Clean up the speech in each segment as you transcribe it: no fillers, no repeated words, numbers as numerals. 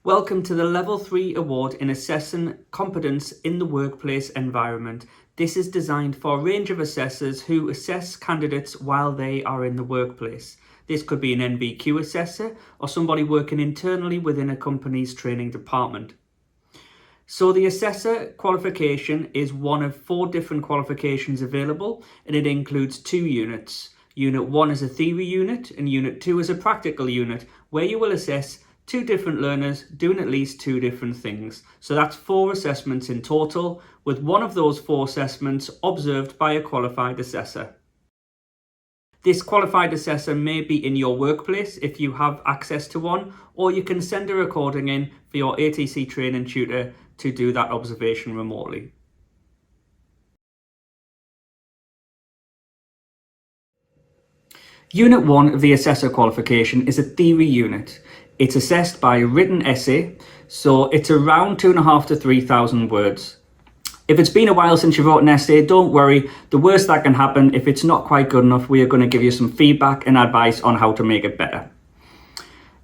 Welcome to the Level 3 Award in Assessing Competence in the Workplace Environment. This is designed for a range of assessors who assess candidates while they are in the workplace. This could be an NVQ assessor or somebody working internally within a company's training department. So the assessor qualification is one of 4 different qualifications available, and it includes 2 units. Unit 1 is a theory unit and Unit 2 is a practical unit where you will assess 2 different learners doing at least 2 different things. So that's 4 assessments in total, with one of those 4 assessments observed by a qualified assessor. This qualified assessor may be in your workplace if you have access to one, or you can send a recording in for your ATC training tutor to do that observation remotely. Unit 1 of the assessor qualification is a theory unit. It's assessed by a written essay, so it's around 2,500 to 3,000 words. If it's been a while since you wrote an essay, don't worry. The worst that can happen, if it's not quite good enough, we are going to give you some feedback and advice on how to make it better.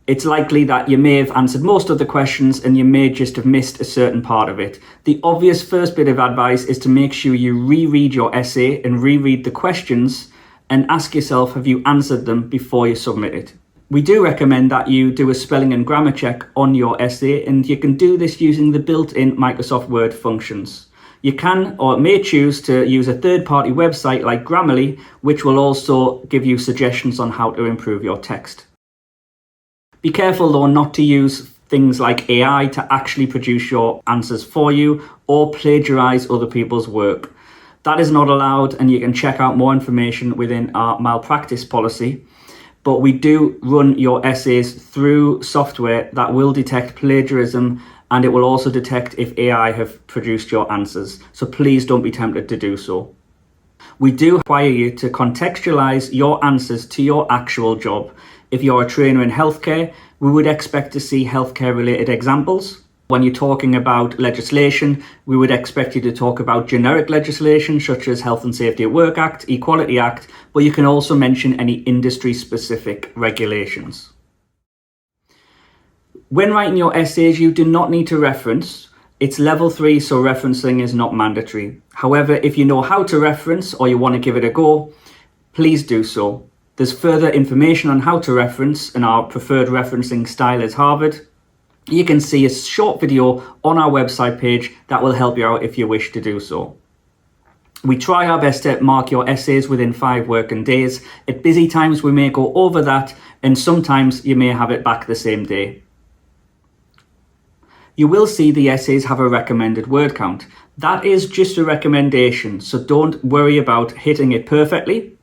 It's likely that you may have answered most of the questions and you may just have missed a certain part of it. The obvious first bit of advice is to make sure you reread your essay and reread the questions and ask yourself, have you answered them before you submit it? We do recommend that you do a spelling and grammar check on your essay, and you can do this using the built-in Microsoft Word functions. You can or may choose to use a third-party website like Grammarly, which will also give you suggestions on how to improve your text. Be careful though not to use things like AI to actually produce your answers for you or plagiarize other people's work. That is not allowed, and you can check out more information within our malpractice policy. But we do run your essays through software that will detect plagiarism, and it will also detect if AI have produced your answers. So please don't be tempted to do so. We do require you to contextualize your answers to your actual job. If you're a trainer in healthcare, we would expect to see healthcare related examples. When you're talking about legislation, we would expect you to talk about generic legislation such as Health and Safety at Work Act, Equality Act, but you can also mention any industry-specific regulations. When writing your essays, you do not need to reference. It's level 3, so referencing is not mandatory. However, if you know how to reference or you want to give it a go, please do so. There's further information on how to reference, and our preferred referencing style is Harvard. You can see a short video on our website page that will help you out if you wish to do so. We try our best to mark your essays within 5 working days. At busy times we may go over that, and sometimes you may have it back the same day. You will see the essays have a recommended word count. That is just a recommendation, so don't worry about hitting it perfectly,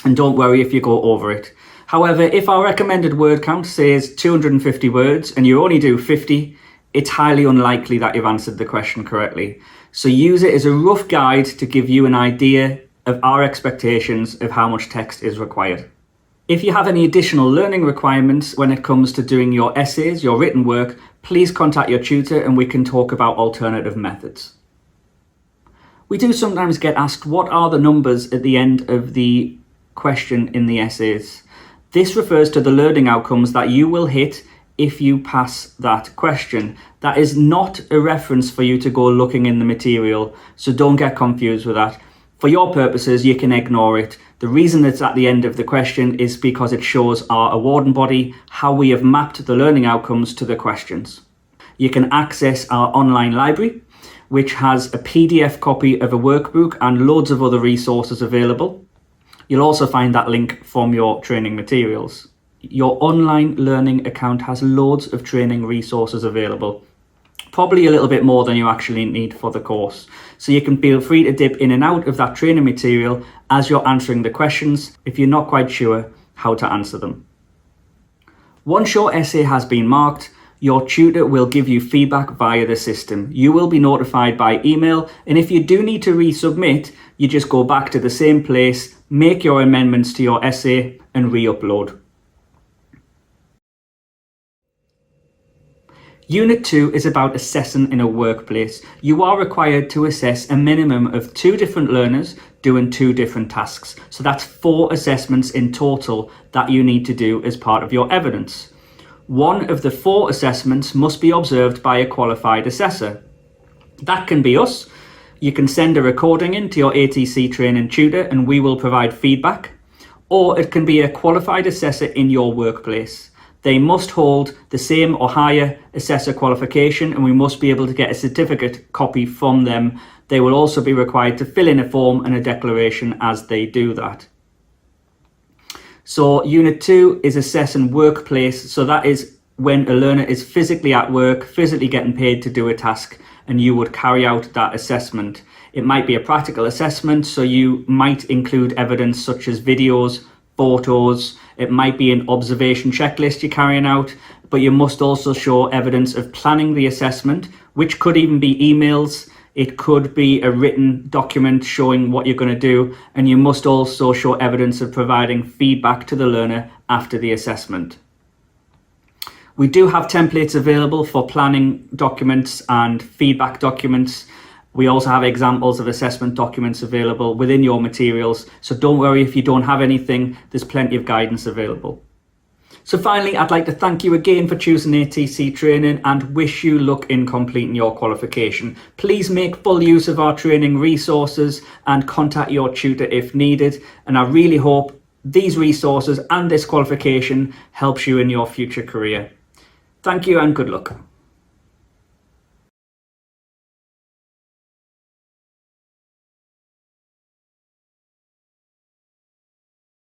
and don't worry if you go over it. However, if our recommended word count says 250 words and you only do 50, it's highly unlikely that you've answered the question correctly. So use it as a rough guide to give you an idea of our expectations of how much text is required. If you have any additional learning requirements when it comes to doing your essays, your written work, please contact your tutor and we can talk about alternative methods. We do sometimes get asked, what are the numbers at the end of the question in the essays? This refers to the learning outcomes that you will hit if you pass that question. That is not a reference for you to go looking in the material, so don't get confused with that. For your purposes, you can ignore it. The reason it's at the end of the question is because it shows our awarding body how we have mapped the learning outcomes to the questions. You can access our online library, which has a PDF copy of a workbook and loads of other resources available. You'll also find that link from your training materials. Your online learning account has loads of training resources available, probably a little bit more than you actually need for the course. So you can feel free to dip in and out of that training material as you're answering the questions if you're not quite sure how to answer them. Once your essay has been marked, your tutor will give you feedback via the system. You will be notified by email, and if you do need to resubmit, you just go back to the same place, make your amendments to your essay and re-upload. Unit 2 is about assessing in a workplace. You are required to assess a minimum of 2 different learners doing 2 different tasks. So that's 4 assessments in total that you need to do as part of your evidence. one of the 4 assessments must be observed by a qualified assessor. That can be us. You can send a recording in to your ATC training tutor and we will provide feedback. Or it can be a qualified assessor in your workplace. They must hold the same or higher assessor qualification and we must be able to get a certificate copy from them. They will also be required to fill in a form and a declaration as they do that. So Unit 2 is assessing workplace. So that is when a learner is physically at work, physically getting paid to do a task, and you would carry out that assessment. It might be a practical assessment, so you might include evidence such as videos, photos. It might be an observation checklist you're carrying out, but you must also show evidence of planning the assessment, which could even be emails. It could be a written document showing what you're going to do, and you must also show evidence of providing feedback to the learner after the assessment. We do have templates available for planning documents and feedback documents. We also have examples of assessment documents available within your materials, so don't worry if you don't have anything, there's plenty of guidance available. So finally, I'd like to thank you again for choosing ATC training and wish you luck in completing your qualification. Please make full use of our training resources and contact your tutor if needed. And I really hope these resources and this qualification helps you in your future career. Thank you and good luck.